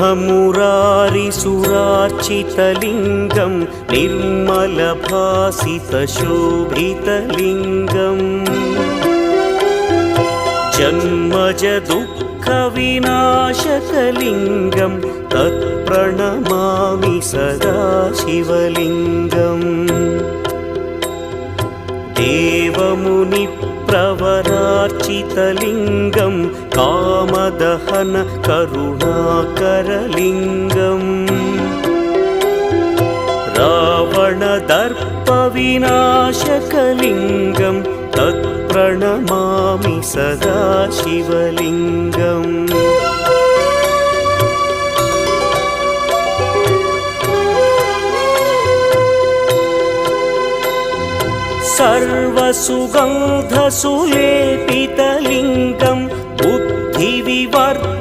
मुरारिसुरार्चितलिङ्गं निर्मलभासितशोभितलिङ्गम् जन्मजदुःखविनाशकलिङ्गं तत्प्रणमामि सदा शिवलिङ्गम् देवमुनिप्रवरार्चितलिङ्गं कामदहन करुणाकरलिङ्गम् रावणदर्पविनाशकलिङ्गं तत्प्रणमामि सदा शिवलिङ्गम् सर्वसुगन्धसुलेपितलिङ्गं बुद्धिविवर्धकलिङ्गं